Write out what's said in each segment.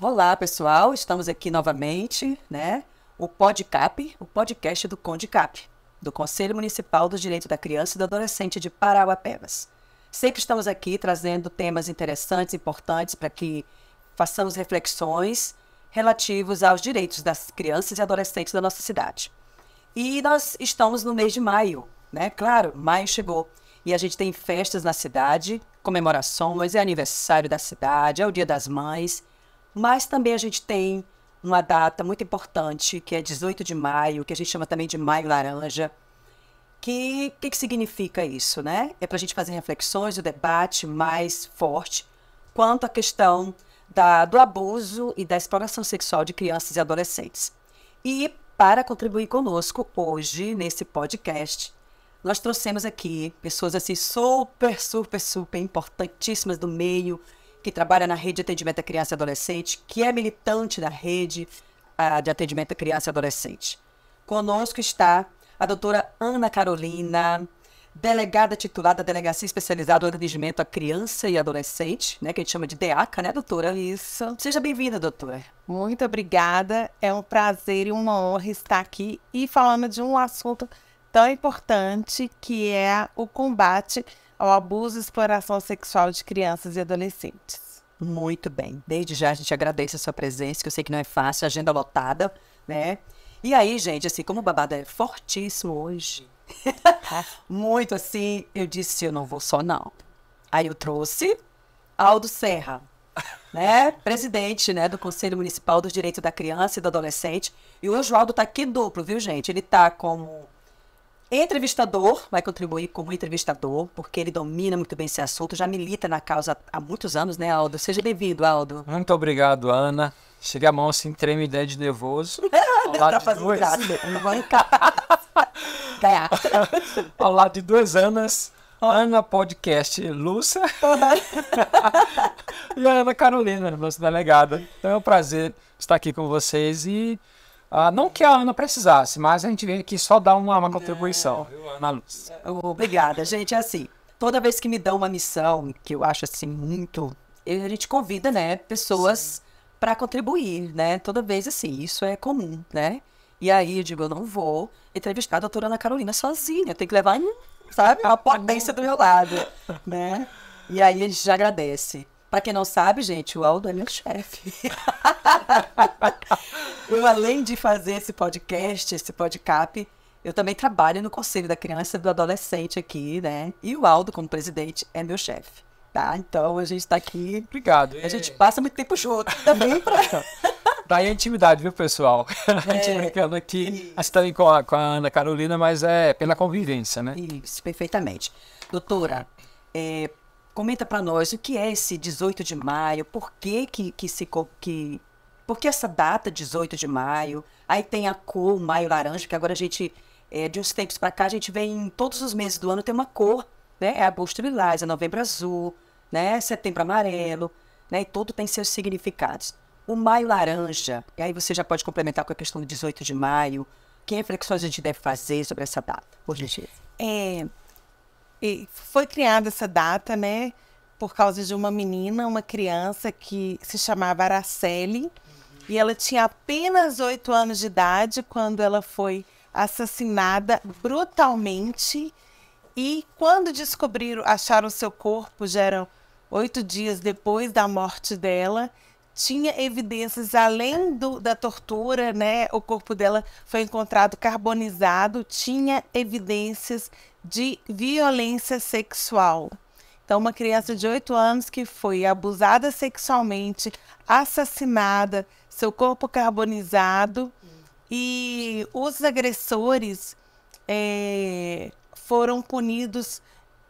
Olá, pessoal. Estamos aqui novamente, né? O PodCap, o podcast do CONDICAP, do Conselho Municipal dos Direitos da Criança e do Adolescente de Parauapebas. Sempre estamos aqui trazendo temas interessantes, importantes, para que façamos reflexões relativos aos direitos das crianças e adolescentes da nossa cidade. E nós estamos no mês de maio, né? Claro, maio chegou. E a gente tem festas na cidade, comemorações, é aniversário da cidade, é o Dia das Mães. Mas também a gente tem uma data muito importante, que é 18 de maio, que a gente chama também de Maio Laranja. Que significa isso, né? É para a gente fazer reflexões, o debate mais forte quanto à questão do abuso e da exploração sexual de crianças e adolescentes. E para contribuir conosco hoje, nesse podcast, nós trouxemos aqui pessoas assim super importantíssimas do meio, que trabalha na rede de atendimento à criança e adolescente, que é militante da rede de atendimento à criança e adolescente. Conosco está a doutora Ana Carolina, delegada titular da Delegacia Especializada do Atendimento à Criança e Adolescente, né, que a gente chama de DEACA, né, doutora? Isso. Seja bem-vinda, doutora. Muito obrigada. É um prazer e uma honra estar aqui e falando de um assunto tão importante que é o combate ao abuso e exploração sexual de crianças e adolescentes. Muito bem. Desde já a gente agradece a sua presença, que eu sei que não é fácil, agenda lotada, né? E aí, gente, assim, como o babado é fortíssimo hoje, muito assim, eu disse, eu não vou só não. Aí eu trouxe Aldo Serra, né? Presidente, né, do Conselho Municipal dos Direitos da Criança e do Adolescente. E hoje o Aldo tá aqui duplo, viu, gente? Ele tá como entrevistador, vai contribuir como entrevistador, porque ele domina muito bem esse assunto, já milita na causa há muitos anos, né, Aldo? Seja bem-vindo, Aldo. Muito obrigado, Ana. Cheguei a mão assim, treme ideia de nervoso. Ao lado de duas Anas, Ana Podcast Lúcia e a Ana Carolina, nossa delegada. Então é um prazer estar aqui com vocês e não que a Ana precisasse, mas a gente veio aqui só dar uma contribuição, viu, Ana Lúcia? Obrigada, gente. É assim, toda vez que me dão uma missão, que eu acho assim muito, a gente convida, né, pessoas para contribuir, né? Toda vez assim, isso é comum, né? E aí eu digo, eu não vou entrevistar a doutora Ana Carolina sozinha, eu tenho que levar, sabe, uma potência do meu lado, né? E aí a gente já agradece. Para quem não sabe, gente, o Aldo é meu chefe. Eu, além de fazer esse podcast, esse PodCap, eu também trabalho no Conselho da Criança e do Adolescente aqui, né? E o Aldo, como presidente, é meu chefe, tá? Então, a gente está aqui... Obrigado. A gente passa muito tempo junto também para... Daí a intimidade, viu, pessoal? A gente brincando aqui, assim também com a Ana Carolina, mas é pela convivência, né? Isso, perfeitamente. Doutora, comenta para nós o que é esse 18 de maio, por que essa data, 18 de maio, aí tem a cor, maio laranja, que agora a gente, de uns tempos para cá, a gente vê em todos os meses do ano, tem uma cor, né? É agosto lilás, é novembro azul, né? Setembro amarelo, né? E todo tem seus significados. O maio laranja, e aí você já pode complementar com a questão do 18 de maio, que reflexões a gente deve fazer sobre essa data, por gentileza? Foi criada essa data, né, por causa de uma menina, uma criança que se chamava Araceli, e ela tinha apenas 8 anos de idade quando ela foi assassinada brutalmente, e quando acharam seu corpo, já eram 8 dias depois da morte dela, tinha evidências, além da tortura, né? O corpo dela foi encontrado carbonizado, tinha evidências de violência sexual. Então, uma criança de 8 anos que foi abusada sexualmente, assassinada, seu corpo carbonizado, e os agressores foram punidos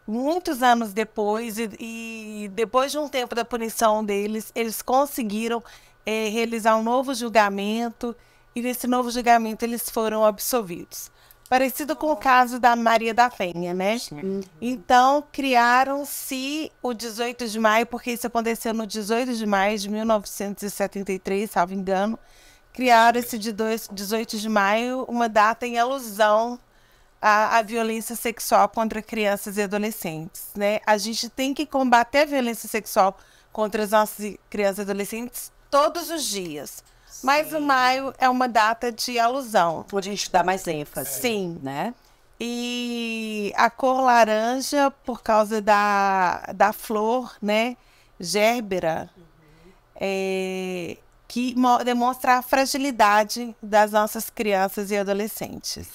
muitos anos depois, e depois de um tempo da punição deles, eles conseguiram realizar um novo julgamento, e nesse novo julgamento eles foram absolvidos. Parecido com o caso da Maria da Penha, né? Então, criaram-se o 18 de maio, porque isso aconteceu no 18 de maio de 1973, salvo engano. Criaram esse 18 de maio, uma data em alusão a violência sexual contra crianças e adolescentes, né? A gente tem que combater a violência sexual contra as nossas crianças e adolescentes todos os dias. Mas o maio é uma data de alusão. Onde a gente dá mais ênfase. Sim. Né? E a cor laranja, por causa da flor, né? Gérbera, que demonstra a fragilidade das nossas crianças e adolescentes.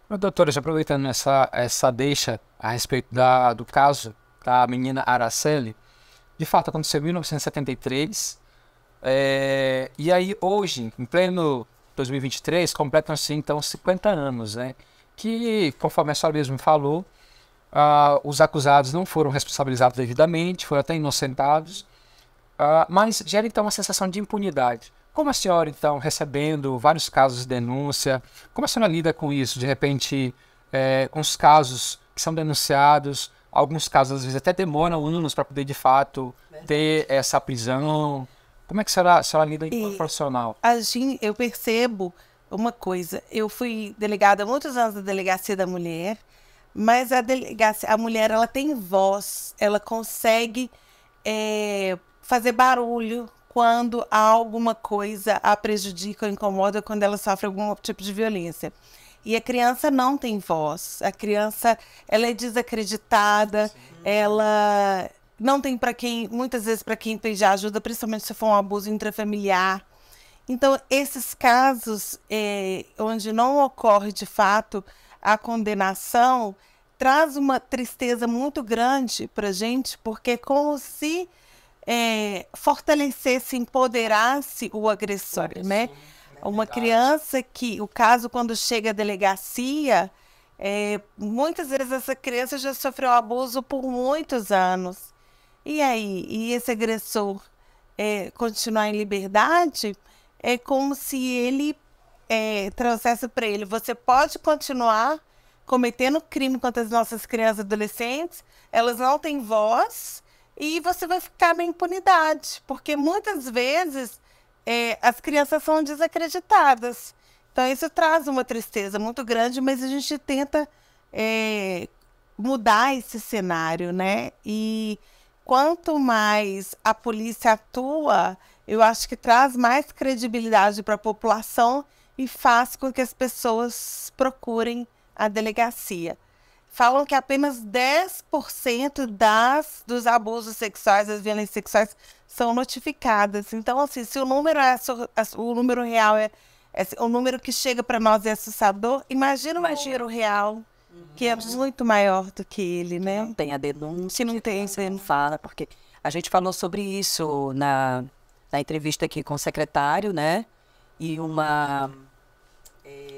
Doutora, já aproveitando essa deixa a respeito do caso da menina Araceli, de fato aconteceu em 1973, e aí hoje, em pleno 2023, completam-se então 50 anos, né? Que, conforme a senhora mesmo falou, os acusados não foram responsabilizados devidamente, foram até inocentados, mas gera então uma sensação de impunidade. Como a senhora, então, recebendo vários casos de denúncia, como a senhora lida com isso? De repente, com os casos que são denunciados, alguns casos às vezes até demoram anos para poder, de fato, ter essa prisão. Como é que a senhora lida enquanto profissional? Eu percebo uma coisa. Eu fui delegada há muitos anos da Delegacia da Mulher, mas a mulher ela tem voz, ela consegue fazer barulho quando há alguma coisa a prejudica ou incomoda, quando ela sofre algum tipo de violência. E a criança não tem voz. A criança, ela é desacreditada, sim, ela não tem muitas vezes para quem pedir ajuda, principalmente se for um abuso intrafamiliar. Então, esses casos onde não ocorre, de fato, a condenação, traz uma tristeza muito grande para a gente, porque é como se fortalecesse, empoderasse o agressor, né? Uma criança o caso, quando chega à delegacia, muitas vezes essa criança já sofreu abuso por muitos anos. E aí? E esse agressor continuar em liberdade? É como se ele trouxesse para ele: você pode continuar cometendo crime contra as nossas crianças e adolescentes, elas não têm voz, e você vai ficar na impunidade, porque muitas vezes as crianças são desacreditadas. Então isso traz uma tristeza muito grande, mas a gente tenta mudar esse cenário, né? E quanto mais a polícia atua, eu acho que traz mais credibilidade para a população e faz com que as pessoas procurem a delegacia. Falam que apenas 10% dos abusos sexuais, das violências sexuais, são notificadas. Então, assim, se o número real o número que chega para nós é assustador, imagina o giro real, que é muito maior do que ele, né? Não tem a denúncia, não tem, você não fala, porque a gente falou sobre isso na entrevista aqui com o secretário, né? E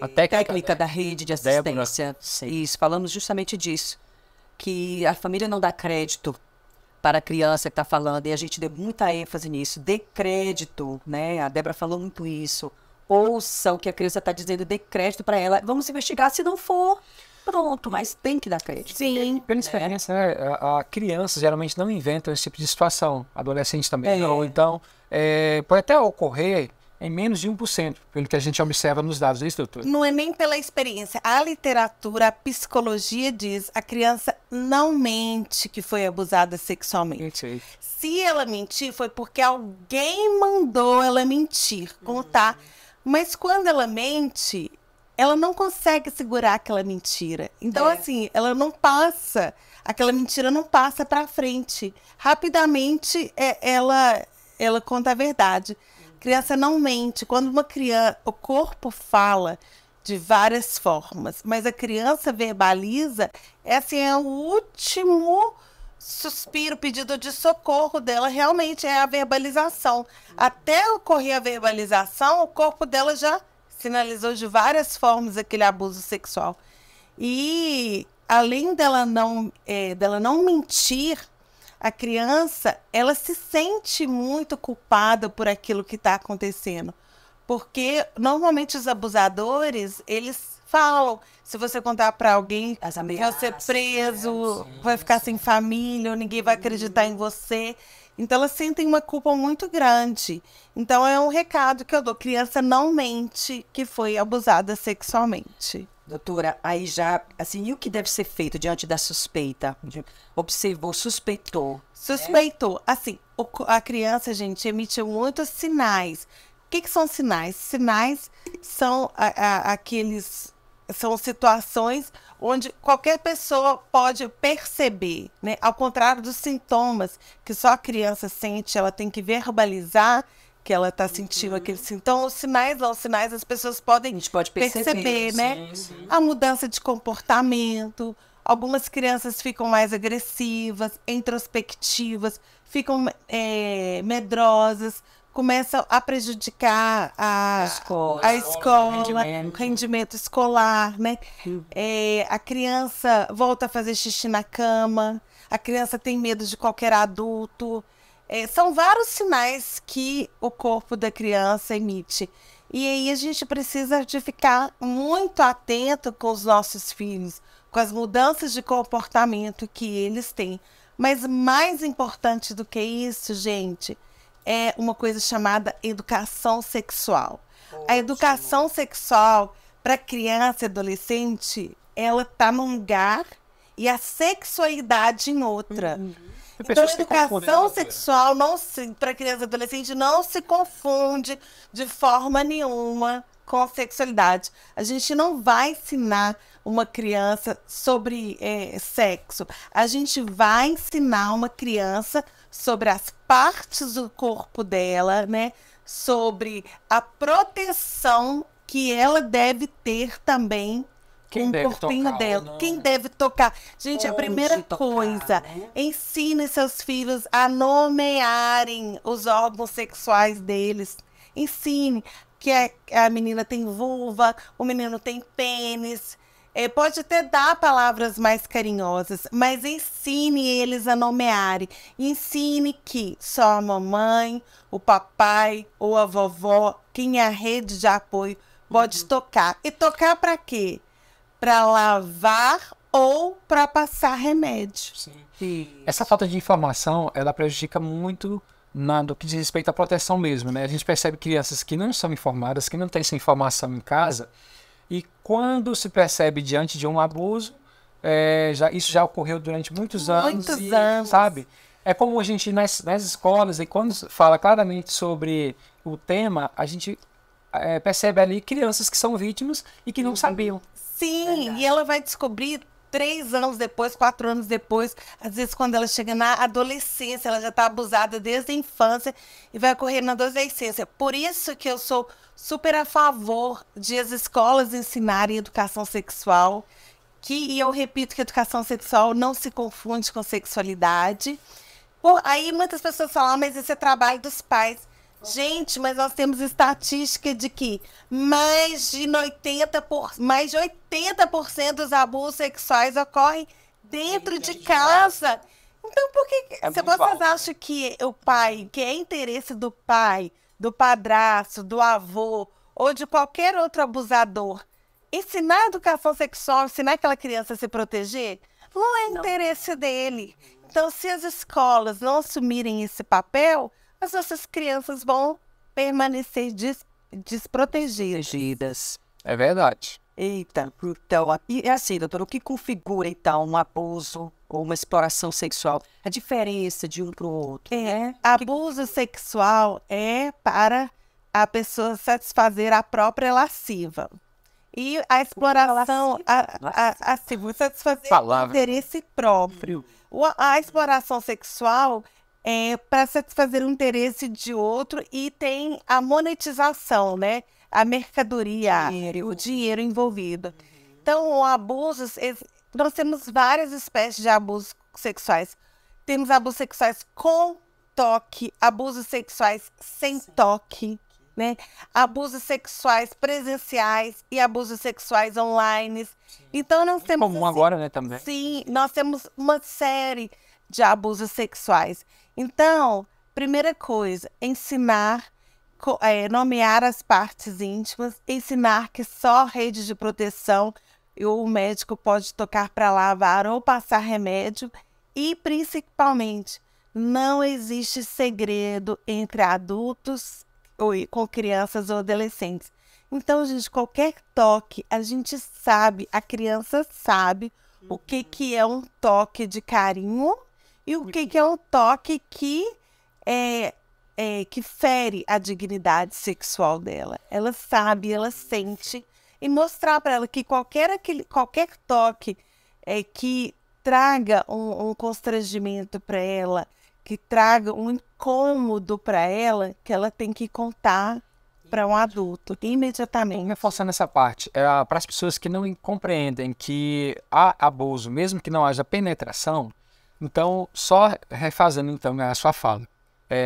a técnica da rede de assistência. Isso, falamos justamente disso. Que a família não dá crédito para a criança que está falando, e a gente deu muita ênfase nisso. Dê crédito, né? A Débora falou muito isso. Ouça o que a criança está dizendo, dê crédito para ela. Vamos investigar, se não for, pronto, mas tem que dar crédito. Sim. Pela experiência, né? A criança geralmente não inventa esse tipo de situação. Adolescente também não. Então, pode até ocorrer em menos de 1%, pelo que a gente observa nos dados, é isso, doutor? Não é nem pela experiência. A literatura, a psicologia diz: a criança não mente que foi abusada sexualmente. Se ela mentir, foi porque alguém mandou ela mentir, contar. Mas quando ela mente, ela não consegue segurar aquela mentira. Então, assim, ela não passa, aquela mentira não passa para frente. Rapidamente, ela conta a verdade. Criança não mente. Quando uma criança, o corpo fala de várias formas, mas a criança verbaliza, é o último suspiro, pedido de socorro dela, realmente é a verbalização. Até ocorrer a verbalização, o corpo dela já sinalizou de várias formas aquele abuso sexual. E além dela não mentir, a criança, ela se sente muito culpada por aquilo que está acontecendo. Porque, normalmente, os abusadores, eles falam: se você contar para alguém, vai ser preso, vai ficar sem família, ou ninguém vai acreditar em você. Então, elas sentem uma culpa muito grande. Então, é um recado que eu dou: criança não mente que foi abusada sexualmente. Doutora, aí já, assim, e o que deve ser feito diante da suspeita? Observou, suspeitou. Suspeitou. Assim, a criança, gente, emite muitos sinais. O que são sinais? Sinais são são situações onde qualquer pessoa pode perceber, né? Ao contrário dos sintomas que só a criança sente, ela tem que verbalizar que ela está sentindo aquele sintoma. Os sinais não, os sinais as pessoas podem A gente pode perceber, né? sim, sim. A mudança de comportamento. Algumas crianças ficam mais agressivas, introspectivas, ficam medrosas, começam a prejudicar a escola, rendimento escolar, né? A criança volta a fazer xixi na cama, a criança tem medo de qualquer adulto. São vários sinais que o corpo da criança emite. E aí a gente precisa de ficar muito atento com os nossos filhos, com as mudanças de comportamento que eles têm. Mas mais importante do que isso, gente, é uma coisa chamada educação sexual. Ótimo. A educação sexual para criança e adolescente, ela está num lugar e a sexualidade em outra. Então, a educação sexual para criança e adolescente não se confunde de forma nenhuma com sexualidade. A gente não vai ensinar uma criança sobre sexo. A gente vai ensinar uma criança sobre as partes do corpo dela, né? Sobre a proteção que ela deve ter também com o corpinho dela. Quem deve tocar? Gente, a primeira coisa, né? Ensine seus filhos a nomearem os órgãos sexuais deles. Ensine que a menina tem vulva, o menino tem pênis. Pode até dar palavras mais carinhosas, mas ensine eles a nomearem. Ensine que só a mamãe, o papai ou a vovó, quem é a rede de apoio, pode tocar. E tocar para quê? Para lavar ou para passar remédio. Sim. Essa falta de informação, ela prejudica muito no que diz respeito à proteção mesmo, né? A gente percebe crianças que não são informadas, que não têm essa informação em casa, e quando se percebe diante de um abuso, isso já ocorreu durante muitos anos. Muitos anos. Sabe? É como a gente, nas escolas, e quando fala claramente sobre o tema, a gente percebe ali crianças que são vítimas e que não sabiam. Sim, e ela vai descobrir 3 anos depois, 4 anos depois, às vezes quando ela chega na adolescência, ela já está abusada desde a infância e vai ocorrer na adolescência. Por isso que eu sou super a favor de as escolas ensinarem educação sexual, e eu repito que educação sexual não se confunde com sexualidade. Aí muitas pessoas falam, mas esse é trabalho dos pais. Gente, mas nós temos estatística de que mais de 80% dos abusos sexuais ocorrem dentro de casa. Então, por que vocês acham que o pai, que é interesse do pai, do padrasto, do avô ou de qualquer outro abusador, ensinar educação sexual, ensinar aquela criança a se proteger, não é interesse dele. Então, se as escolas não assumirem esse papel, as nossas crianças vão permanecer desprotegidas. É verdade. Eita, então, e assim, doutora, o que configura, então, um abuso ou uma exploração sexual? A diferença de um para o outro? Abuso sexual é para a pessoa satisfazer a própria lasciva. E a exploração, satisfazer o interesse próprio. A exploração sexual para satisfazer o interesse de outro e tem a monetização, né? A mercadoria, o dinheiro envolvido. Então, o abuso, nós temos várias espécies de abusos sexuais. Temos abusos sexuais com toque, abusos sexuais sem toque, né? Abusos sexuais presenciais e abusos sexuais online. Então, nós temos... Comum agora, né, também. Sim, nós temos uma série de abusos sexuais. Então, primeira coisa, ensinar, nomear as partes íntimas, ensinar que só rede de proteção o médico pode tocar para lavar ou passar remédio e, principalmente, não existe segredo entre adultos com crianças ou adolescentes. Então, gente, qualquer toque, a gente sabe, a criança sabe o que é um toque de carinho e o que é um toque que fere a dignidade sexual dela. Ela sabe, ela sente. E mostrar para ela que qualquer toque que traga um constrangimento para ela, que traga um incômodo para ela, que ela tem que contar para um adulto imediatamente. Reforçando essa parte, para as pessoas que não compreendem que há abuso, mesmo que não haja penetração, então, só refazendo então a sua fala.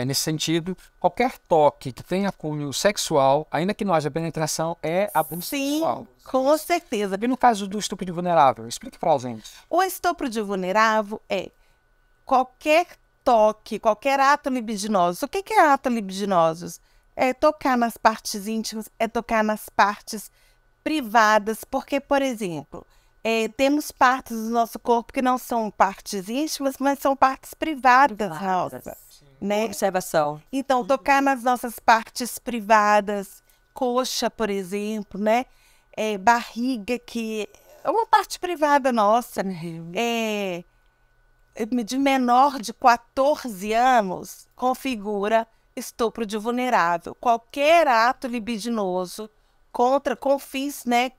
Nesse sentido, qualquer toque que tenha cunho sexual, ainda que não haja penetração, é abuso sexual. Sim, com certeza. E no caso do estupro de vulnerável, explique para a gente. O estupro de vulnerável é qualquer toque, qualquer ato libidinoso. O que é ato libidinoso? É tocar nas partes íntimas, é tocar nas partes privadas, porque, por exemplo, temos partes do nosso corpo que não são partes íntimas, mas são partes privadas nossas, né? Observação. Então, tocar nas nossas partes privadas, coxa, por exemplo, né? Barriga, que é uma parte privada nossa, de menor de 14 anos, configura estupro de vulnerável. Qualquer ato libidinoso com fins, né,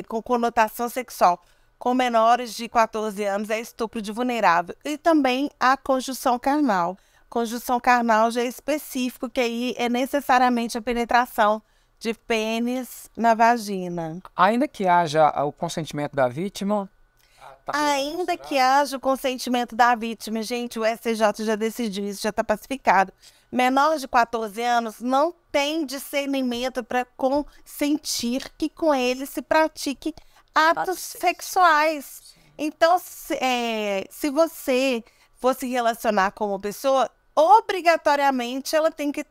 com conotação sexual, com menores de 14 anos, é estupro de vulnerável. E também a conjunção carnal. Conjunção carnal já é específico, que aí é necessariamente a penetração de pênis na vagina. Ainda que haja o consentimento da vítima... Ainda que haja o consentimento da vítima, gente, o STJ já decidiu isso, já está pacificado. Menor de 14 anos não tem discernimento para consentir que com ele se pratique atos sexuais. Então, se você for se relacionar com uma pessoa, obrigatoriamente ela tem que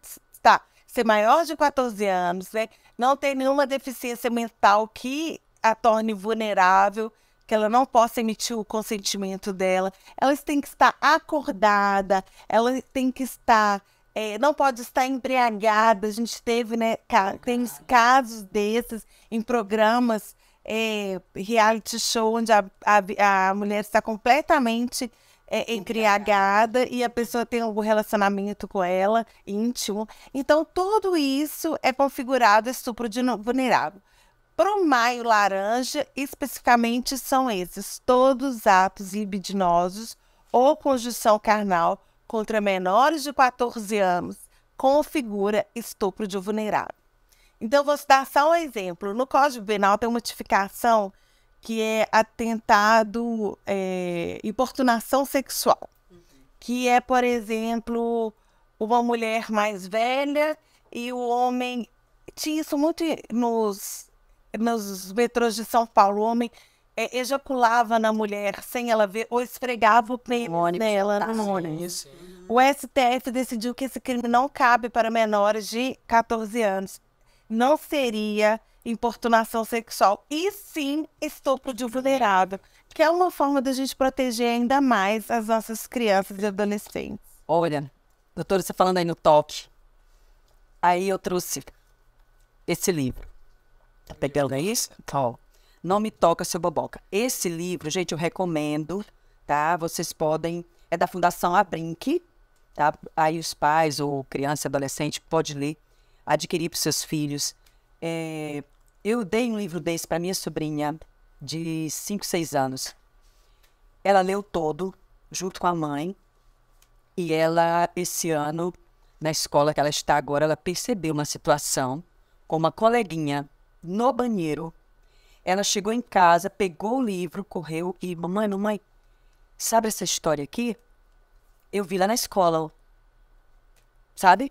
ser maior de 14 anos, né? Não ter nenhuma deficiência mental que a torne vulnerável, que ela não possa emitir o consentimento dela. Ela tem que estar acordada, ela tem que estar... não pode estar embriagada. A gente teve, né, tem casos desses em programas, reality show, onde a mulher está completamente embriagada e a pessoa tem algum relacionamento com ela, íntimo. Então, tudo isso é configurado estupro de vulnerável. Para o maio laranja, especificamente, são esses todos os atos libidinosos ou conjunção carnal contra menores de 14 anos configura estupro de vulnerável. Então, vou dar só um exemplo. No Código Penal tem uma tipificação que é atentado, importunação sexual, que é, por exemplo, uma mulher mais velha e o homem... Tinha isso muito nos metrôs de São Paulo. O homem ejaculava na mulher sem ela ver ou esfregava o pênis nela no ônibus. O STF decidiu que esse crime não cabe para menores de 14 anos. Não seria importunação sexual, e sim estupro de vulnerável, que é uma forma da gente proteger ainda mais as nossas crianças e adolescentes. Olha, doutora, você falando aí no toque, aí eu trouxe esse livro. Tá pegando isso? Então, Não Me Toca, Seu Boboca. Esse livro, gente, eu recomendo, tá? Vocês podem... É da Fundação Abrinq, tá? Aí os pais ou criança e adolescente pode ler, adquirir para os seus filhos. Eu dei um livro desse para minha sobrinha de 5, 6 anos. Ela leu todo, junto com a mãe. E ela, esse ano, na escola que ela está agora, ela percebeu uma situação com uma coleguinha no banheiro. Ela chegou em casa, pegou o livro, correu e... Mamãe, sabe essa história aqui? Eu vi lá na escola, sabe?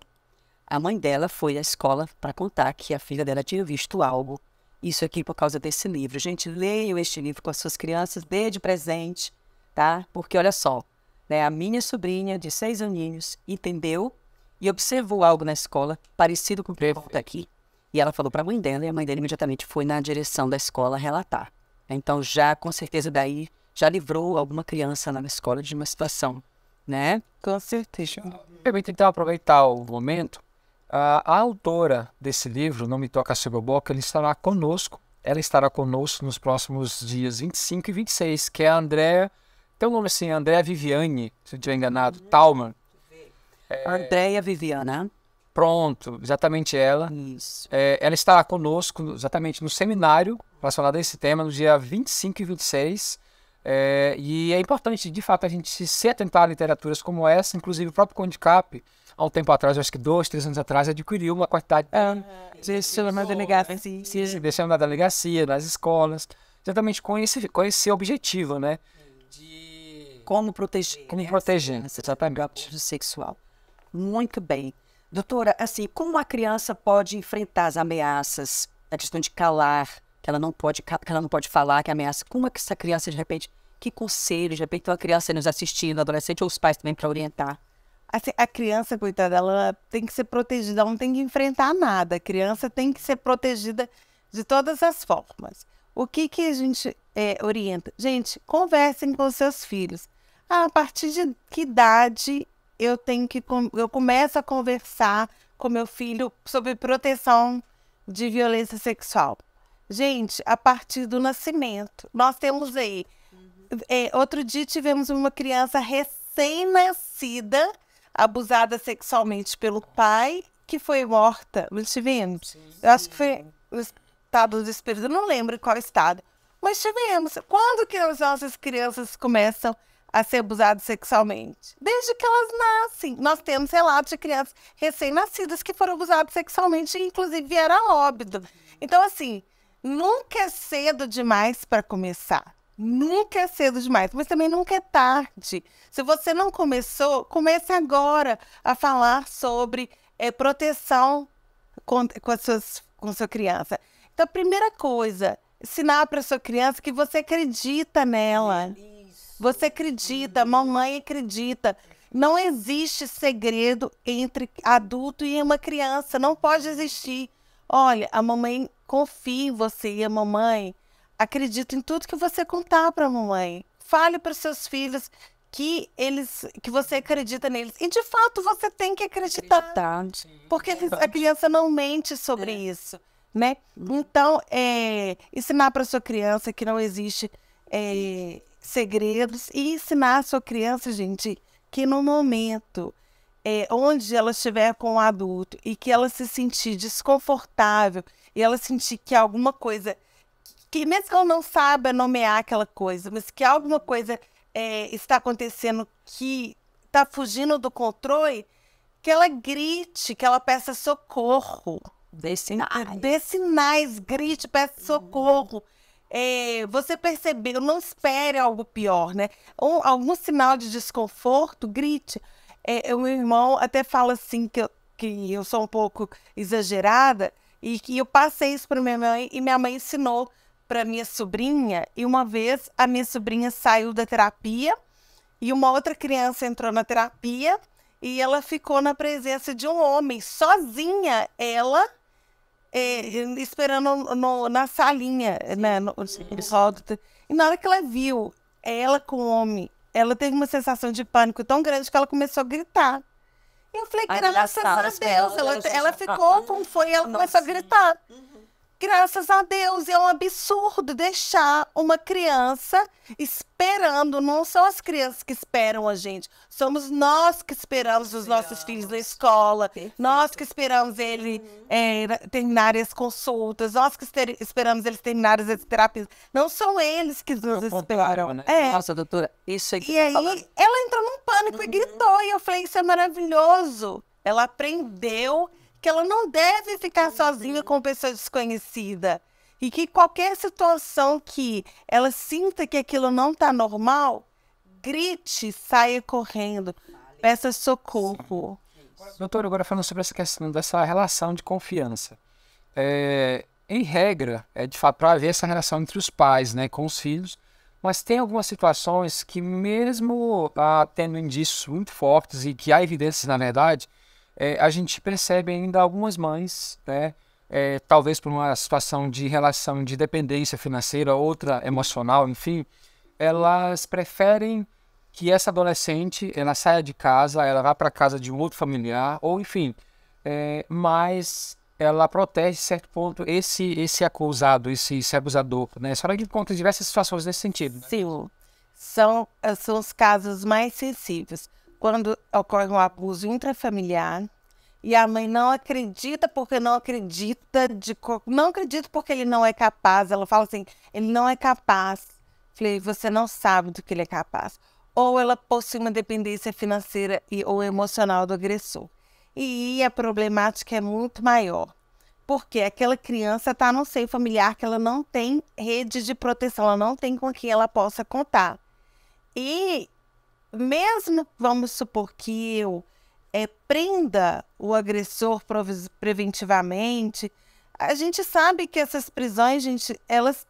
A mãe dela foi à escola para contar que a filha dela tinha visto algo. Isso aqui por causa desse livro. Gente, leiam este livro com as suas crianças, dê de presente, tá? Porque, olha só, né, a minha sobrinha de 6 aninhos entendeu e observou algo na escola parecido com o que conta aqui. E ela falou para a mãe dela, e a mãe dela imediatamente foi na direção da escola relatar. Então, já, com certeza, daí, já livrou alguma criança na escola de uma situação, né? Com certeza. Eu vou tentar aproveitar o momento A autora desse livro, Não Me Toca Sobre o Boca, ela estará conosco nos próximos dias 25 e 26, que é a Andréa, tem um nome assim, Andréa Viviane, se eu não estiver enganado, Thalmann. Andréia Viviana. Pronto, exatamente ela. Isso. Ela estará conosco exatamente no seminário relacionado a esse tema, no dia 25 e 26. E é importante, de fato, a gente se atentar a literaturas como essa. Inclusive, o próprio CONDCAP, há um tempo atrás, acho que 2, 3 anos atrás, adquiriu uma quantidade Deixa na delegacia. deixando na delegacia, nas escolas, exatamente com esse objetivo, né? De Como proteger. como proteger. Exatamente. Abuso sexual. Muito bem. Doutora, assim, como a criança pode enfrentar as ameaças, a questão de calar, que ela não pode falar, que ameaça. Como é que essa criança, de repente, que conselho, de repente, tem uma criança nos assistindo, adolescente, ou os pais também, para orientar? Assim, a criança, coitada, ela tem que ser protegida, ela não tem que enfrentar nada. A criança tem que ser protegida de todas as formas. O que a gente orienta? Gente, conversem com os seus filhos. A partir de que idade eu começo a conversar com meu filho sobre proteção de violência sexual? Gente, a partir do nascimento. Nós temos aí... outro dia tivemos uma criança recém-nascida, abusada sexualmente pelo pai, que foi morta. Não tivemos? Eu acho que foi o estado do espírito, eu não lembro qual estado. Mas tivemos. Quando que as nossas crianças começam a ser abusadas sexualmente? Desde que elas nascem. Nós temos relatos de crianças recém-nascidas que foram abusadas sexualmente e, inclusive, vieram a óbito. Então, assim, nunca é cedo demais para começar. Nunca é cedo demais, mas também nunca é tarde. Se você não começou, comece agora a falar sobre proteção com sua criança. Então, a primeira coisa, ensinar para sua criança que você acredita nela. Você acredita, a mamãe acredita. Não existe segredo entre adulto e uma criança, não pode existir. Olha, a mamãe confia em você e a mamãe acredita em tudo que você contar para a mamãe. Fale para os seus filhos que você acredita neles. E, de fato, você tem que acreditar. Porque a criança não mente sobre isso, né? Então, ensinar para sua criança que não existe segredos e ensinar a sua criança, gente, que no momento onde ela estiver com um adulto e que ela se sentir desconfortável e ela sentir que alguma coisa... que mesmo que ela não saiba nomear aquela coisa, mas que alguma coisa está acontecendo que está fugindo do controle, que ela grite, que ela peça socorro. Dê sinais. Dê sinais, grite, peça socorro. Você percebeu, não espere algo pior, né? Algum sinal de desconforto, grite. O meu irmão até fala assim que eu sou um pouco exagerada e que eu passei isso para minha mãe e minha mãe ensinou para minha sobrinha, e uma vez a minha sobrinha saiu da terapia e uma outra criança entrou na terapia e ela ficou na presença de um homem, sozinha, ela esperando na salinha, né, no rótulo. E na hora que ela viu ela com o homem, ela teve uma sensação de pânico tão grande que ela começou a gritar. E eu falei, graças a Deus, ela ficou como foi, ela começou a gritar. Graças a Deus, é um absurdo deixar uma criança esperando. Não são as crianças que esperam a gente. Somos nós que esperamos os nossos filhos na escola. Perfeito. Nós que esperamos eles terminarem as consultas. Nós que esperamos eles terminarem as terapias. Não são eles que nos esperam. Né? Nossa, doutora, isso é... E aí, ela entrou num pânico e gritou. E eu falei, isso é maravilhoso. Ela aprendeu que ela não deve ficar sozinha com pessoa desconhecida. E que qualquer situação que ela sinta que aquilo não está normal, grite, saia correndo, peça socorro. Doutor, agora falando sobre essa questão dessa relação de confiança. Em regra, de fato para haver essa relação entre os pais, né, com os filhos, mas tem algumas situações que mesmo tendo indícios muito fortes e que há evidências, na verdade, a gente percebe ainda algumas mães, né, talvez por uma situação de relação de dependência financeira, outra emocional, enfim, elas preferem que essa adolescente ela saia de casa, ela vá para casa de um outro familiar, ou enfim, mas ela protege, de certo ponto, esse acusado, esse abusador, né? A senhora encontra diversas situações nesse sentido, né? Sim, são os casos mais sensíveis. Quando ocorre um abuso intrafamiliar e a mãe não acredita porque não acredita, não acredita porque ele não é capaz. Ela fala assim, ele não é capaz. Falei, você não sabe do que ele é capaz. Ou ela possui uma dependência financeira ou emocional do agressor. E a problemática é muito maior. Porque aquela criança está num seio familiar que ela não tem rede de proteção, ela não tem com quem ela possa contar. E mesmo, vamos supor que eu prenda o agressor preventivamente, a gente sabe que essas prisões, gente, elas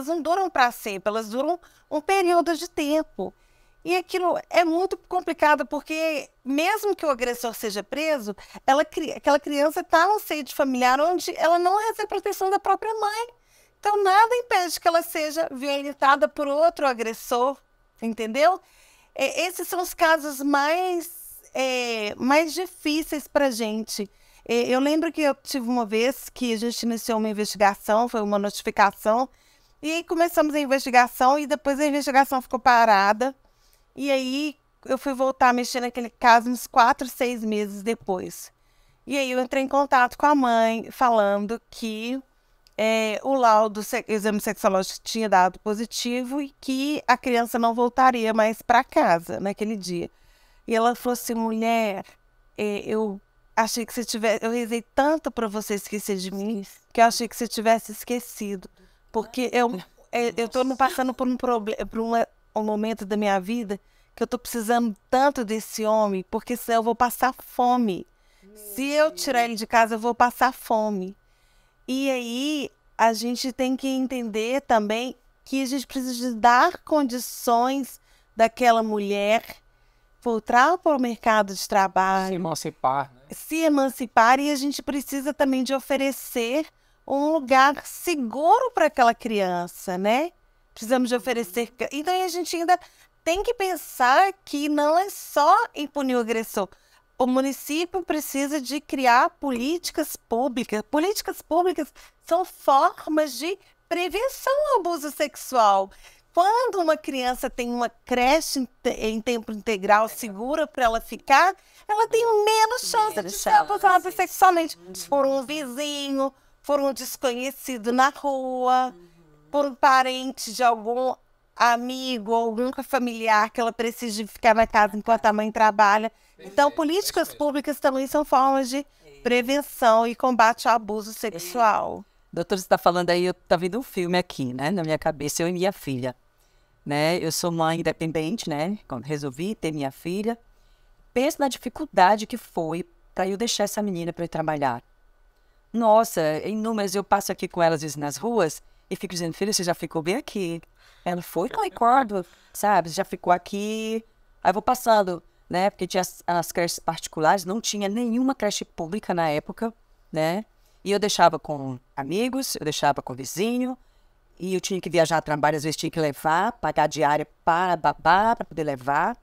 não duram para sempre, elas duram um período de tempo. E aquilo é muito complicado, porque mesmo que o agressor seja preso, aquela criança está num seio familiar onde ela não recebe proteção da própria mãe. Então, nada impede que ela seja violentada por outro agressor, entendeu? Esses são os casos mais difíceis para a gente. Eu lembro que eu tive uma vez que a gente iniciou uma investigação, foi uma notificação, e aí começamos a investigação e depois a investigação ficou parada. E aí eu fui voltar a mexer naquele caso uns 4, 6 meses depois. E aí eu entrei em contato com a mãe falando que o laudo, exame sexológico tinha dado positivo e que a criança não voltaria mais para casa naquele dia. E ela falou assim, mulher, eu achei que você tivesse... Eu rezei tanto para você esquecer de mim que eu achei que você tivesse esquecido. Porque eu estou passando por um momento da minha vida que eu tô precisando tanto desse homem, porque senão eu vou passar fome. Se eu tirar ele de casa, eu vou passar fome. E aí, a gente tem que entender também que a gente precisa dar condições daquela mulher voltar para o mercado de trabalho. Se emancipar, né? Se emancipar, e a gente precisa também de oferecer um lugar seguro para aquela criança, né? Precisamos de oferecer... Então, a gente ainda tem que pensar que não é só impunir o agressor. O município precisa de criar políticas públicas. Políticas públicas são formas de prevenção ao abuso sexual. Quando uma criança tem uma creche em tempo integral segura para ela ficar, ela tem menos chance de ser abusada sexualmente por um vizinho, por um desconhecido na rua, por um parente de algum amigo ou algum familiar que ela precisa ficar na casa enquanto a mãe trabalha. Então, políticas públicas também são formas de prevenção e combate ao abuso sexual. Doutor, você está falando aí, tá vindo um filme aqui, né, na minha cabeça, eu e minha filha, né? Eu sou mãe independente, né? Quando resolvi ter minha filha, penso na dificuldade que foi para eu deixar essa menina para ir trabalhar. Nossa, em números, eu passo aqui com ela às vezes nas ruas e fico dizendo, filha, você já ficou bem aqui. Ela foi, não recordo, sabe? Já ficou aqui. Aí eu vou passando, né? Porque tinha as creches particulares, não tinha nenhuma creche pública na época, né? E eu deixava com amigos, eu deixava com vizinho, e eu tinha que viajar a trabalho, às vezes tinha que levar, pagar diária para babá, para poder levar,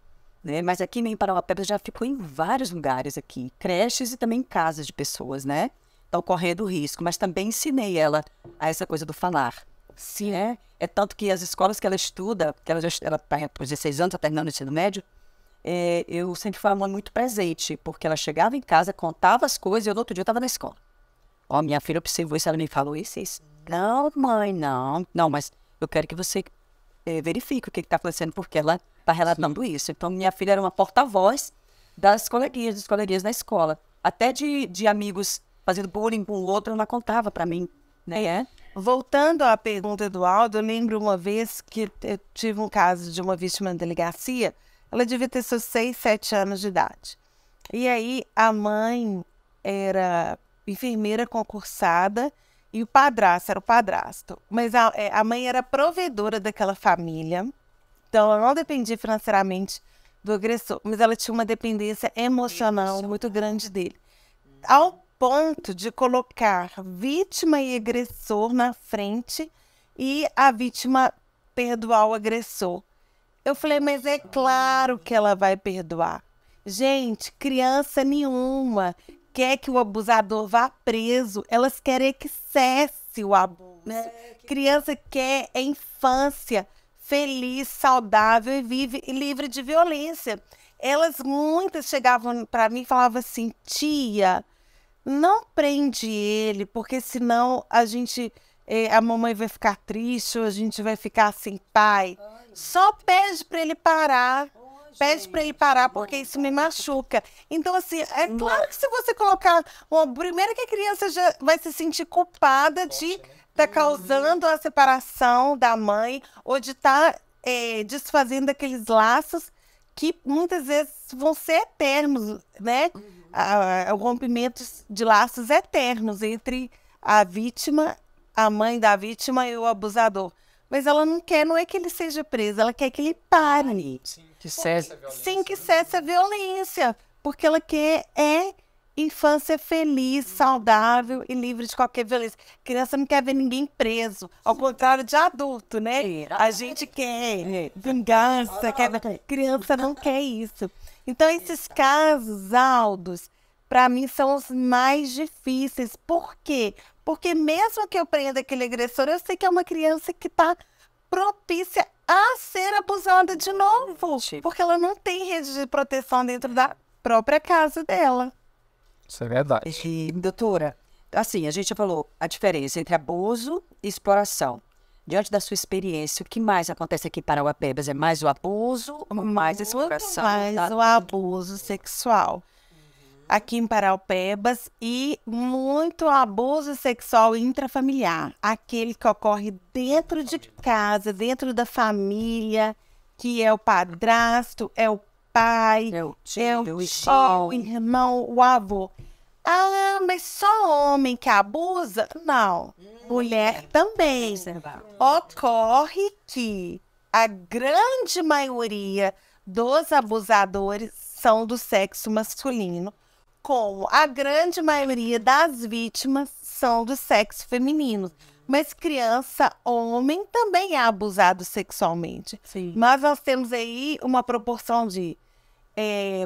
né? Mas aqui em Parauapebas já ficou em vários lugares aqui, creches e também casas de pessoas, né? Então, correndo risco, mas também ensinei ela a essa coisa do falar. Sim, né? É tanto que as escolas que ela estuda, que ela está com 16 anos, está terminando o ensino médio, eu sempre fui uma mãe muito presente, porque ela chegava em casa, contava as coisas e eu no outro dia estava na escola. Ó, minha filha observou isso, ela me falou isso. Não, mãe, não. Não, mas eu quero que você verifique o que está acontecendo, porque ela está relatando isso. Então, minha filha era uma porta-voz das coleguinhas na escola. Até de amigos fazendo bullying com o outro, ela contava para mim, né? Voltando à pergunta do Aldo, eu lembro uma vez que eu tive um caso de uma vítima na delegacia, ela devia ter seus 6, 7 anos de idade. E aí, a mãe era enfermeira concursada e o padrasto era o padrasto. Mas a mãe era provedora daquela família, então ela não dependia financeiramente do agressor, mas ela tinha uma dependência emocional muito grande dele. Ao ponto de colocar vítima e agressor na frente e a vítima perdoar o agressor. Eu falei, mas é claro que ela vai perdoar. Gente, criança nenhuma quer que o abusador vá preso, elas querem que cesse o abuso. Criança quer a infância feliz, saudável e vive e livre de violência. Muitas chegavam para mim e falavam assim: tia, não prende ele, porque senão a mamãe vai ficar triste ou a gente vai ficar sem pai. Só pede para ele parar. Pede para ele parar, porque isso me machuca. Então, assim, é claro que se você colocar... primeiro que a criança já vai se sentir culpada de estar causando a separação da mãe ou de estar desfazendo aqueles laços que muitas vezes vão ser eternos, né? O rompimento de laços eternos entre a vítima, a mãe da vítima e o abusador. Mas ela não é que ele seja preso, ela quer que ele pare. Que cesse a violência. Sim, que cesse a violência. Porque ela quer infância feliz, saudável e livre de qualquer violência. Criança não quer ver ninguém preso. Ao contrário de adulto, né? A gente quer vingança, criança não quer isso. Então, esses casos, Aldos, para mim são os mais difíceis. Por quê? Porque mesmo que eu prenda aquele agressor, eu sei que é uma criança que está propícia a ser abusada de novo. Porque ela não tem rede de proteção dentro da própria casa dela. Isso é verdade. E, doutora, assim, a gente já falou a diferença entre abuso e exploração. Diante da sua experiência, o que mais acontece aqui em Parauapebas? É mais o abuso ou mais a exploração? Mais o abuso sexual. Aqui em Parauapebas, e muito abuso sexual intrafamiliar. Aquele que ocorre dentro de casa, dentro da família, que é o padrasto, é o pai, É o tio, o irmão, o avô. Ah, mas só homem que abusa? Não. Mulher também. Ocorre que a grande maioria dos abusadores são do sexo masculino, como a grande maioria das vítimas são do sexo feminino. Mas criança, homem, também é abusado sexualmente. Sim. Mas nós temos aí uma proporção de...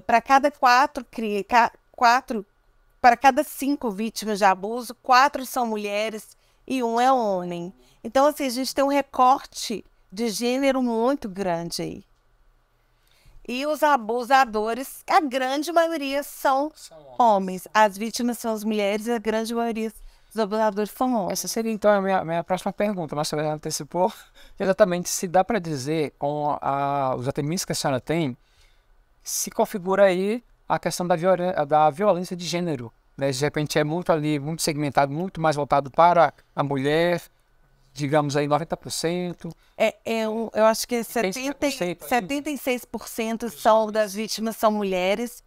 para cada para cada 5 vítimas de abuso, 4 são mulheres e 1 é homem. Então, assim, a gente tem um recorte de gênero muito grande aí. E os abusadores, a grande maioria são homens. As vítimas são as mulheres e a grande maioria dos abusadores são homens. Essa seria, então, a minha próxima pergunta, mas você antecipou. Exatamente, se dá para dizer, com os atendimentos que a senhora tem, se configura aí a questão da violência de gênero. Né? De repente é muito segmentado, muito mais voltado para a mulher, digamos aí 90%. Eu acho que 76% das vítimas são mulheres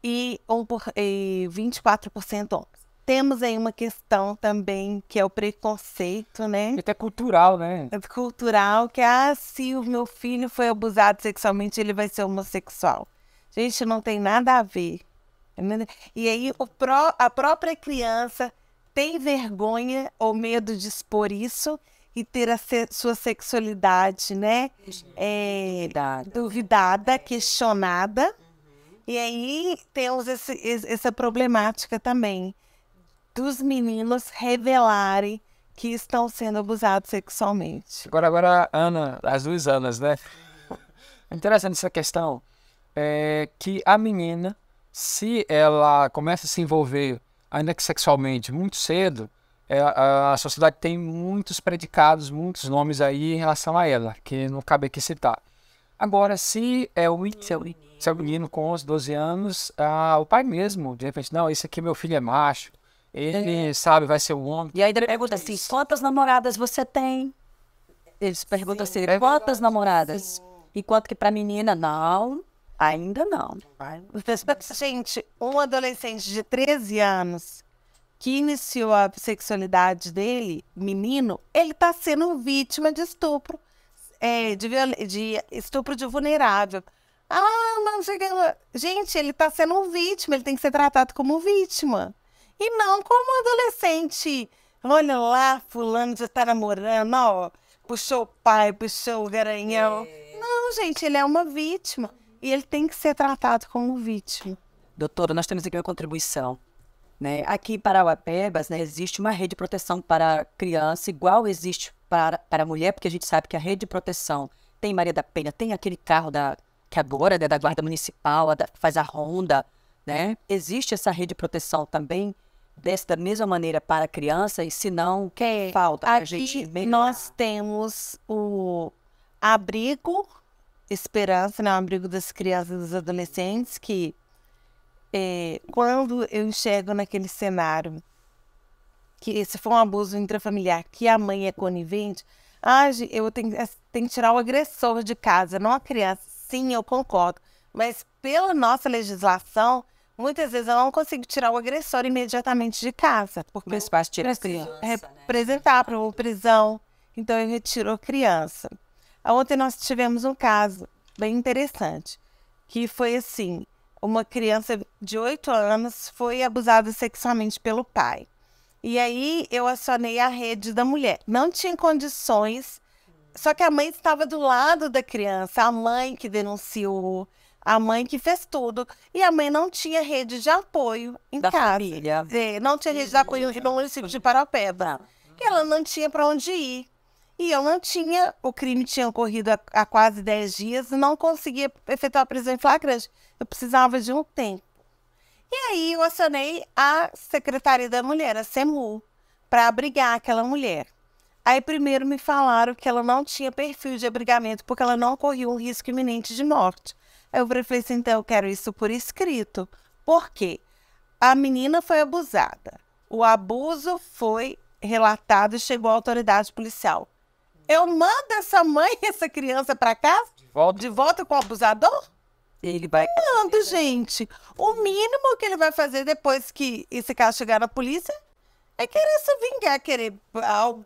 e 24% homens. Temos aí uma questão também que é o preconceito, né? E até cultural, né? É cultural, que se o meu filho foi abusado sexualmente, ele vai ser homossexual. Gente, não tem nada a ver. E aí a própria criança tem vergonha ou medo de expor isso e ter a sua sexualidade, né? Duvidada, questionada. E aí temos essa problemática também dos meninos revelarem que estão sendo abusados sexualmente. Agora, Ana, as 2 Anas, né? É interessante essa questão, que a menina, se ela começa a se envolver, ainda que sexualmente, muito cedo, a sociedade tem muitos predicados, muitos nomes aí em relação a ela, que não cabe aqui citar. Agora, se é o menino com os 12 anos, o pai mesmo, de repente, não, esse aqui meu filho é macho, ele sabe, vai ser o homem. E aí ele pergunta assim, quantas namoradas você tem? Eles perguntam assim, quantas namoradas? Enquanto que pra menina, não, ainda não. Gente, um adolescente de 13 anos que iniciou a sexualidade dele, menino, ele tá sendo vítima de estupro, de estupro de vulnerável. Mas gente, ele tá sendo vítima, ele tem que ser tratado como vítima. E não como adolescente. Olha lá, fulano já tá namorando, ó, puxou o pai, puxou o garanhão. Não, gente, ele é uma vítima. E ele tem que ser tratado como vítima. Doutora, nós temos aqui uma contribuição né? Aqui em Parauapebas, né, existe uma rede de proteção para criança, igual existe para a mulher, porque a gente sabe que a rede de proteção tem Maria da Penha, tem aquele carro que agora é da Guarda Municipal, faz a ronda, né? Existe essa rede de proteção também, da mesma maneira para a criança, e se não, que falta a gente Aqui nós temos o abrigo Esperança, né? O abrigo das crianças e dos adolescentes, que quando eu enxergo naquele cenário que se for um abuso intrafamiliar, que a mãe é conivente, eu tenho que tirar o agressor de casa, não a criança. Sim, eu concordo. Mas pela nossa legislação, muitas vezes eu não consigo tirar o agressor imediatamente de casa. Porque os pais tiram a criança, representar para uma prisão. Então eu retiro a criança. Ontem nós tivemos um caso bem interessante, que foi assim, uma criança de 8 anos foi abusada sexualmente pelo pai. E aí eu acionei a rede da mulher. Não tinha condições, só que a mãe estava do lado da criança, a mãe que denunciou, a mãe que fez tudo. E a mãe não tinha rede de apoio em da casa. Família. Não tinha rede de apoio no município de Parauapebas. Ela não tinha para onde ir. E eu não tinha, o crime tinha ocorrido há quase 10 dias e não conseguia efetuar a prisão em flagrante. Eu precisava de um tempo. E aí eu acionei a Secretaria da Mulher, a SEMU, para abrigar aquela mulher. Aí primeiro me falaram que ela não tinha perfil de abrigamento porque ela não corria um risco iminente de morte. Aí eu falei assim, então eu quero isso por escrito. Por quê? A menina foi abusada. O abuso foi relatado e chegou à autoridade policial. Eu mando essa mãe e essa criança para casa? De volta com o abusador? Ele vai... Mando, gente. O mínimo que ele vai fazer depois que esse caso chegar na polícia é querer se vingar, querer algo,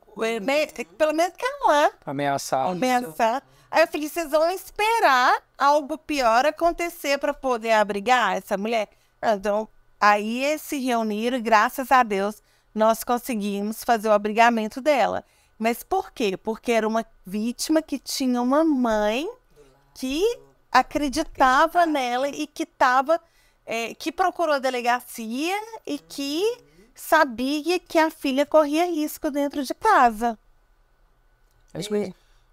pelo menos calar. Ameaçar. Aí eu falei, vocês vão esperar algo pior acontecer para poder abrigar essa mulher? Então, aí eles se reuniram e, graças a Deus, nós conseguimos fazer o abrigamento dela. Mas por quê? Porque era uma vítima que tinha uma mãe que acreditava nela e que que procurou a delegacia e que sabia que a filha corria risco dentro de casa.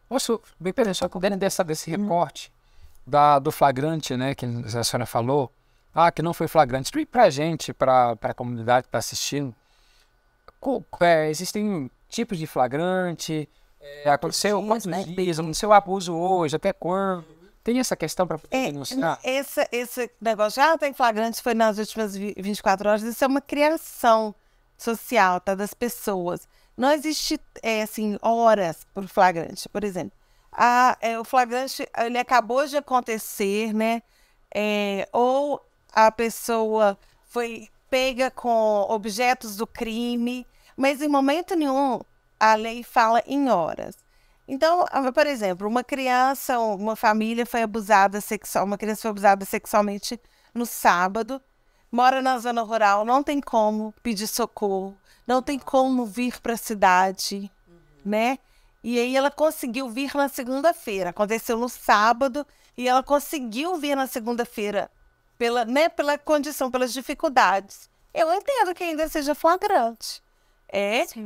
Posso, bem, peraí, só puderem desse recorte do flagrante, né, que a senhora falou, que não foi flagrante, explique pra gente, pra a comunidade que está assistindo, existem tipos de flagrante, aconteceu quantos dias, aconteceu abuso hoje, até quando? Tem essa questão para denunciar? Esse negócio já tem flagrante, foi nas últimas 24 horas, isso é uma criação social, tá, das pessoas. Não existe, assim, horas por flagrante, por exemplo. O flagrante, ele acabou de acontecer, né? Ou a pessoa foi pega com objetos do crime, mas em momento nenhum a lei fala em horas. Então, por exemplo, uma criança, uma família foi abusada uma criança foi abusada sexualmente no sábado, mora na zona rural, não tem como pedir socorro, não tem como vir para a cidade, né? E aí ela conseguiu vir na segunda-feira, aconteceu no sábado, e ela conseguiu vir na segunda-feira pela condição, pelas dificuldades. Eu entendo que ainda seja flagrante.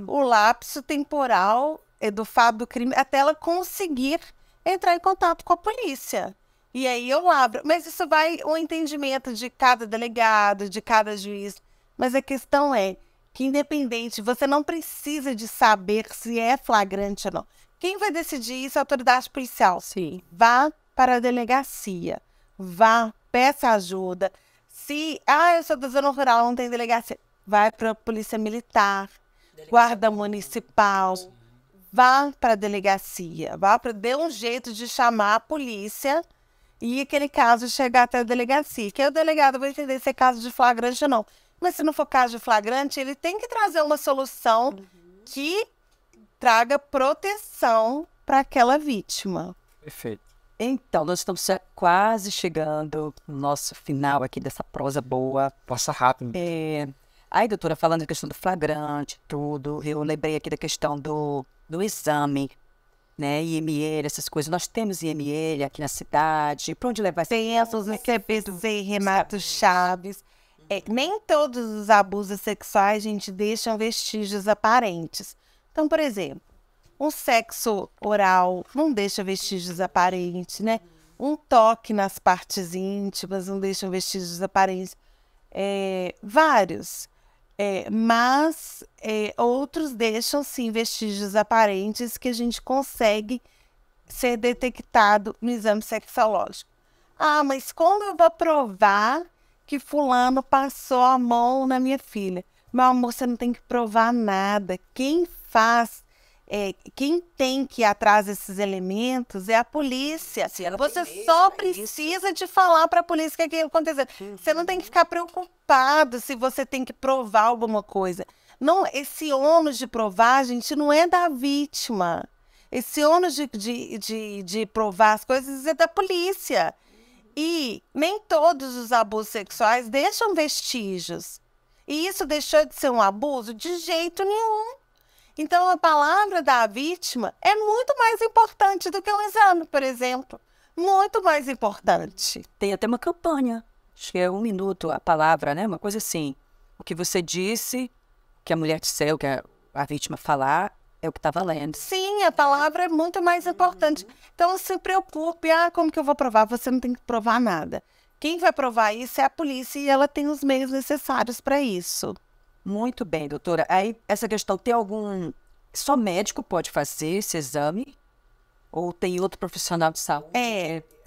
O lapso temporal do fato do crime até ela conseguir entrar em contato com a polícia. E aí eu abro. Mas isso vai o entendimento de cada delegado, de cada juiz. Mas a questão é que, independente, você não precisa de saber se é flagrante ou não. Quem vai decidir isso é a autoridade policial. Sim. Vá para a delegacia. Vá, peça ajuda. Se, eu sou da zona rural, não tem delegacia, vai para a polícia militar, guarda municipal. Vá para a delegacia, dê um jeito de chamar a polícia e aquele caso chegar até a delegacia. Que aí o delegado vai entender se é caso de flagrante ou não. Mas se não for caso de flagrante, ele tem que trazer uma solução que traga proteção para aquela vítima. Perfeito. Então, nós estamos quase chegando no nosso final aqui dessa prosa boa. Passa rápido. Aí, doutora, falando da questão do flagrante, tudo, eu lembrei aqui da questão do exame, né, IML, essas coisas. Nós temos IML aqui na cidade, para onde levar... Tem essas CPC, Renato Chaves. nem todos os abusos sexuais, gente, deixam vestígios aparentes. Então, por exemplo, um sexo oral não deixa vestígios aparentes, né? Um toque nas partes íntimas não deixa vestígios aparentes. Vários. Mas outros deixam, sim, vestígios aparentes que a gente consegue ser detectado no exame sexológico. Ah, mas como eu vou provar que fulano passou a mão na minha filha? Meu amor, você não tem que provar nada. Quem tem que ir atrás desses elementos é a polícia. Você só precisa de falar para a polícia que aquilo aconteceu. Você não tem que ficar preocupado se você tem que provar alguma coisa. Não, esse ônus de provar, gente, não é da vítima. Esse ônus de provar as coisas é da polícia. E nem todos os abusos sexuais deixam vestígios. E isso deixou de ser um abuso? De jeito nenhum. Então, a palavra da vítima é muito mais importante do que um exame, por exemplo. Muito mais importante. Tem até uma campanha, acho que é 1 minuto a palavra, né? Uma coisa assim. O que você disse, o que a mulher disser, o que a vítima falar, é o que está valendo. Sim, a palavra é muito mais importante. Então, não se preocupe. Como que eu vou provar? Você não tem que provar nada. Quem vai provar isso é a polícia e ela tem os meios necessários para isso. Muito bem, doutora. Aí, essa questão, tem algum... Só médico pode fazer esse exame? Ou tem outro profissional de saúde?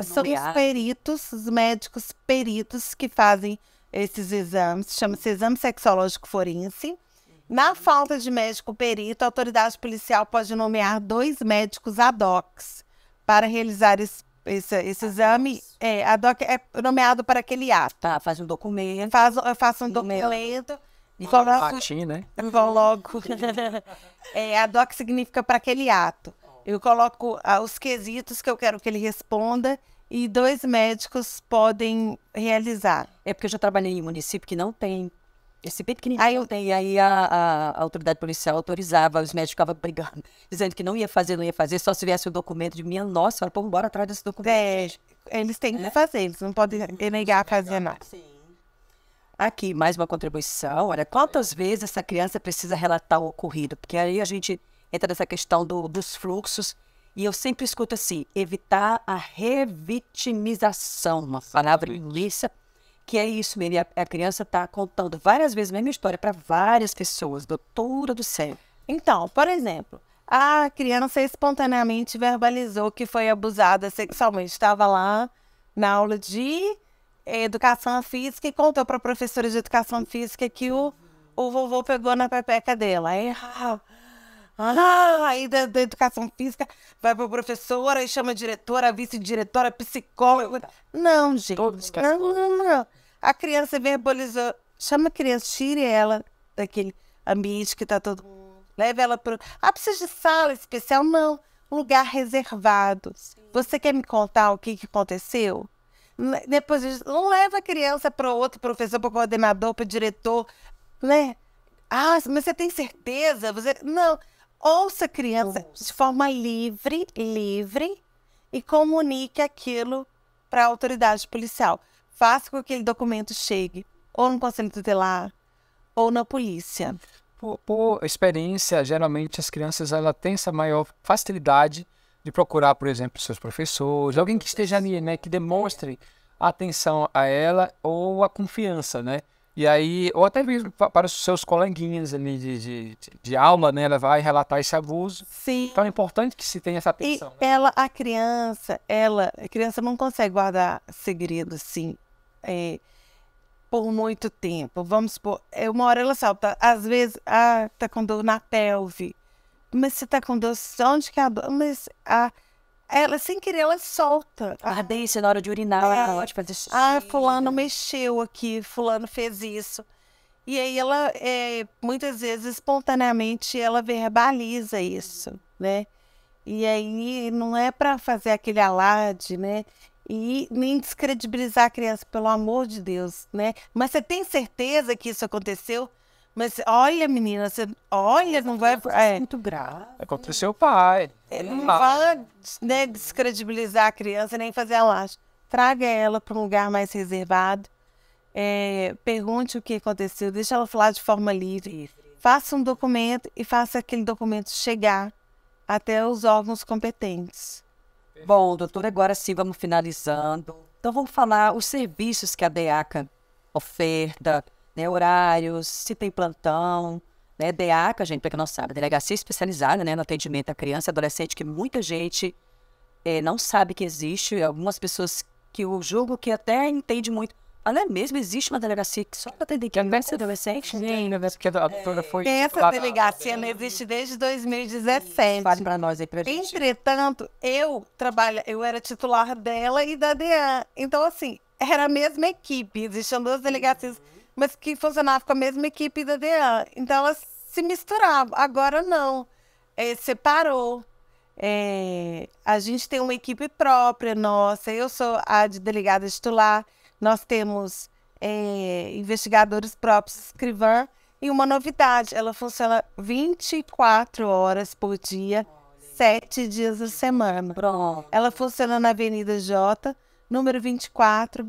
São os peritos, os médicos peritos que fazem esses exames. Chama-se exame sexológico forense. Na falta de médico perito, a autoridade policial pode nomear 2 médicos ad hoc para realizar esse exame. Ad hoc é nomeado para aquele ato. Tá, faz um documento. Faço um documento. Latim, né? Coloco. Ad hoc significa para aquele ato. Eu coloco os quesitos que eu quero que ele responda e 2 médicos podem realizar. É porque eu já trabalhei em um município que não tem. Esse bem pequenininho não tem. Aí a autoridade policial autorizava, os médicos ficavam brigando, dizendo que não ia fazer, só se viesse o documento de minha nossa, vamos embora atrás desse documento. Eles têm que fazer, eles não podem negar a fazer nada. Aqui, mais uma contribuição. Olha, quantas vezes essa criança precisa relatar o ocorrido? Porque aí a gente entra nessa questão dos fluxos. E eu sempre escuto assim, evitar a revitimização, uma palavra inglesa, que é isso mesmo. A criança está contando várias vezes a mesma história para várias pessoas, doutora do céu. Então, por exemplo, a criança espontaneamente verbalizou que foi abusada sexualmente. Estava lá na aula de educação física e contou para a professora de educação física que o vovô pegou na pepeca dela. Aí da educação física vai para a professora e chama a diretora, a vice-diretora, a psicóloga. Não, gente. Não. A criança verbalizou. Chama a criança, tire ela daquele ambiente que está todo mundo. Leve ela para... precisa de sala especial? Não. Um lugar reservado. Você quer me contar o que aconteceu? Depois, não leva a criança para outro professor, para o coordenador, para o diretor, né? Mas você tem certeza? Não. Ouça a criança de forma livre e comunique aquilo para a autoridade policial. Faça com que aquele documento chegue ou no conselho tutelar ou na polícia. Por experiência, geralmente as crianças têm essa maior facilidade de procurar, por exemplo, seus professores, alguém que esteja ali, né, que demonstre a atenção a ela ou a confiança, né? E aí, ou até mesmo para os seus coleguinhas ali de aula, né? Ela vai relatar esse abuso. Sim. Então é importante que se tenha essa atenção. E a criança não consegue guardar segredo, assim, por muito tempo. Vamos supor, uma hora ela salta, às vezes, tá com dor na pelve. Mas você tá com dor, onde que é a dor? Mas ela, sem querer, ela solta. Ardência na hora de urinar, ela pode fazer xixi. Fulano mexeu aqui, fulano fez isso. E aí ela, muitas vezes, espontaneamente, ela verbaliza isso, né? E aí não é para fazer aquele alarde, né? E nem descredibilizar a criança, pelo amor de Deus, né? Mas você tem certeza que isso aconteceu? Mas olha, menina, não vai... muito grave. Contra seu pai. Não vai, né, descredibilizar a criança, nem fazer alarde. Traga ela para um lugar mais reservado pergunte o que aconteceu, deixa ela falar de forma livre, faça um documento e faça aquele documento chegar até os órgãos competentes. Bom, doutora, agora sim vamos finalizando. Então vamos falar os serviços que a DEACA oferta, né, horários, se tem plantão, né, DEACA, gente, para quem não sabe, Delegacia Especializada, né, no atendimento à criança e adolescente, que muita gente não sabe que existe, algumas pessoas que eu julgo que até entende muito. Mas não é mesmo? Existe uma delegacia que só para atender criança e adolescente? Sim, porque a doutora foi... Essa delegacia não existe desde 2017. Fale para nós aí, pra gente. Entretanto, eu era titular dela e da DEAN. Então, assim, era a mesma equipe. Existiam 2 delegacias, mas que funcionavam com a mesma equipe da DEAN. Então, elas se misturavam. Agora, não. Separou. A gente tem uma equipe própria nossa. Eu sou a de delegada titular. Nós temos investigadores próprios, escrivã. E uma novidade, ela funciona 24 horas por dia, 7 dias da semana. Pronto. Ela funciona na Avenida J, número 24,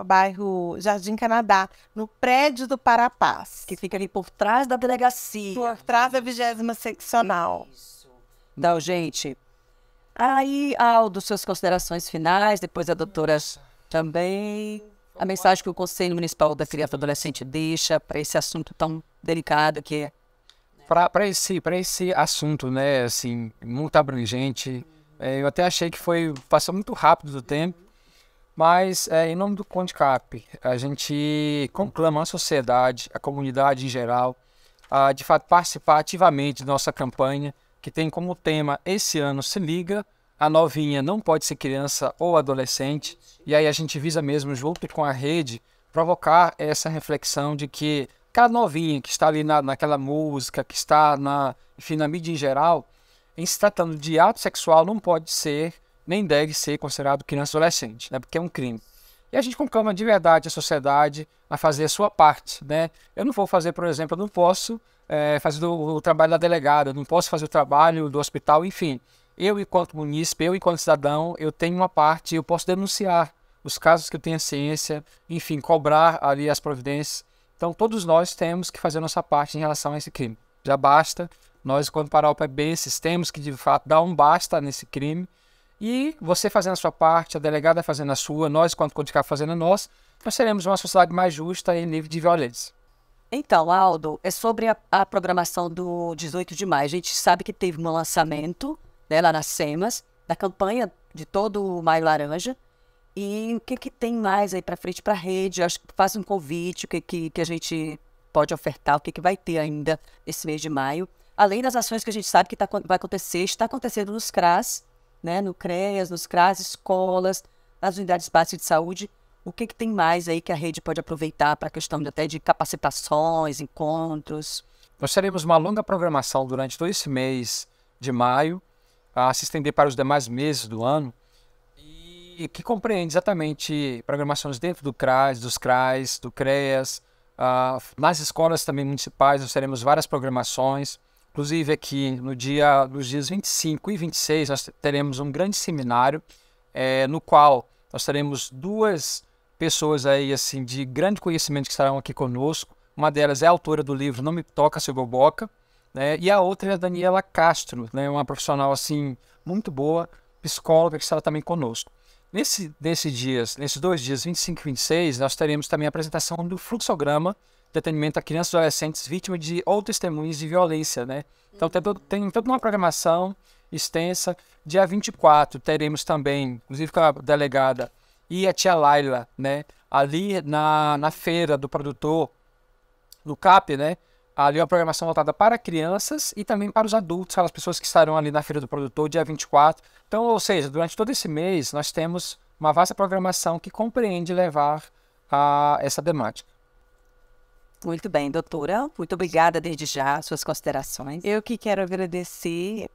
bairro Jardim Canadá, no prédio do Parapaz. Que fica ali por trás da delegacia. Por trás da 20ª seccional. Então, gente, aí, Aldo, suas considerações finais, depois a doutora também. A mensagem que o Conselho Municipal da Criança e Adolescente deixa para esse assunto tão delicado que é. Para esse assunto, né, assim, muito abrangente, eu até achei que passou muito rápido do tempo, mas em nome do CONDCAP, a gente conclama a sociedade, a comunidade em geral, a de fato participar ativamente da nossa campanha, que tem como tema esse ano Se Liga, a novinha não pode ser criança ou adolescente, e aí a gente visa mesmo, junto com a rede, provocar essa reflexão de que cada novinha que está ali naquela música, que está enfim, na mídia em geral, em se tratando de ato sexual, não pode ser, nem deve ser considerado criança ou adolescente, né, porque é um crime. E a gente conclama de verdade a sociedade a fazer a sua parte, né? Eu não vou fazer, por exemplo, eu não posso fazer o trabalho da delegada, eu não posso fazer o trabalho do hospital, enfim. Eu, enquanto munícipe, eu, enquanto cidadão, eu tenho uma parte, eu posso denunciar os casos que eu tenho ciência, enfim, cobrar ali as providências. Então, todos nós temos que fazer a nossa parte em relação a esse crime. Já basta, nós, enquanto parauapebenses, temos que, de fato, dar um basta nesse crime. E você fazendo a sua parte, a delegada fazendo a sua, nós, enquanto CONDCAP, fazendo a nós seremos uma sociedade mais justa e livre de violência. Então, Aldo, é sobre a programação do 18 de maio. A gente sabe que teve um lançamento, né, lá nas SEMAS, da campanha de todo o Maio Laranja. E o que tem mais aí para frente para a rede? Acho que faz um convite, o que a gente pode ofertar, o que vai ter ainda esse mês de maio. Além das ações que a gente sabe que vai acontecer, está acontecendo nos CRAS, né, no CREAS, nos CRAS, escolas, nas unidades básicas de saúde. O que tem mais aí que a rede pode aproveitar para a questão até de capacitações, encontros? Nós teremos uma longa programação durante todo esse mês de maio, a se estender para os demais meses do ano, e que compreende exatamente programações dentro do CRAS, dos CRAs, do CREAS, nas escolas também municipais nós teremos várias programações, inclusive aqui nos dias 25 e 26 nós teremos um grande seminário, no qual nós teremos 2 pessoas aí, assim, de grande conhecimento que estarão aqui conosco. Uma delas é a autora do livro Não Me Toca, Seu Boboca, né? E a outra é a Daniela Castro, né? Uma profissional assim, muito boa, psicóloga, que estará também conosco. Nesses 2 dias, 25 e 26, nós teremos também a apresentação do fluxograma de atendimento a crianças e adolescentes vítimas de ou testemunhas de violência, né? Então tem toda uma programação extensa. Dia 24 teremos também, inclusive com a delegada e a tia Laila, né? Ali na feira do produtor, no CAP, né? Ali uma programação voltada para crianças e também para os adultos, aquelas pessoas que estarão ali na feira do produtor, dia 24. Então, ou seja, durante todo esse mês nós temos uma vasta programação que compreende levar a essa temática. Muito bem, doutora. Muito obrigada desde já, suas considerações. Eu que quero agradecer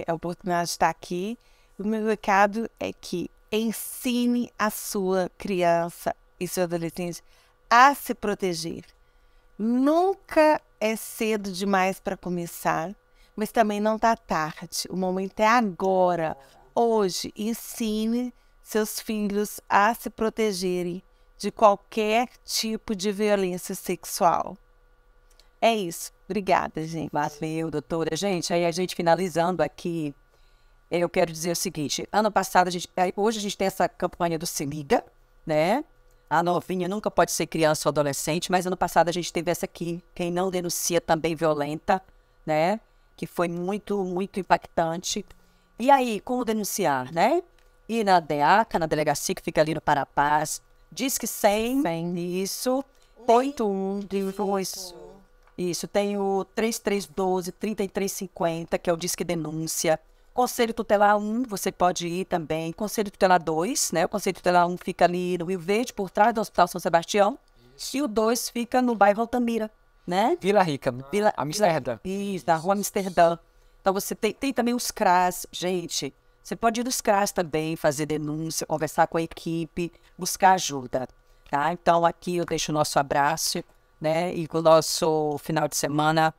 a oportunidade de estar aqui. O meu recado é que ensine a sua criança e seu adolescente a se proteger. Nunca é cedo demais para começar, mas também não está tarde. O momento é agora, hoje. Ensine seus filhos a se protegerem de qualquer tipo de violência sexual. É isso. Obrigada, gente. Valeu, doutora. Gente, aí a gente finalizando aqui, eu quero dizer o seguinte, ano passado, hoje a gente tem essa campanha do Se Liga, né? A novinha nunca pode ser criança ou adolescente, mas ano passado a gente teve essa aqui, quem não denuncia também violenta, né? Que foi muito, muito impactante. E aí, como denunciar, né? Ir na DEACA, na delegacia que fica ali no Parapaz, diz que 100, isso, 81, isso, tem o 3312, 3350, que é o Disque Denúncia. Conselho Tutelar 1, você pode ir também. Conselho Tutelar 2, né? O Conselho Tutelar 1 fica ali no Rio Verde, por trás do Hospital São Sebastião. E o 2 fica no bairro Altamira, né? Vila Rica, Amsterdã. Isso, na Rua Amsterdã. Então você tem também os CRAS, gente. Você pode ir nos CRAS também, fazer denúncia, conversar com a equipe, buscar ajuda, tá? Então aqui eu deixo o nosso abraço, né? E que o nosso final de semana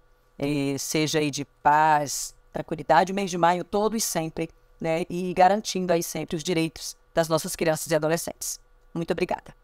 seja aí de paz, tranquilidade, o mês de maio todo e sempre, né? E garantindo aí sempre os direitos das nossas crianças e adolescentes. Muito obrigada.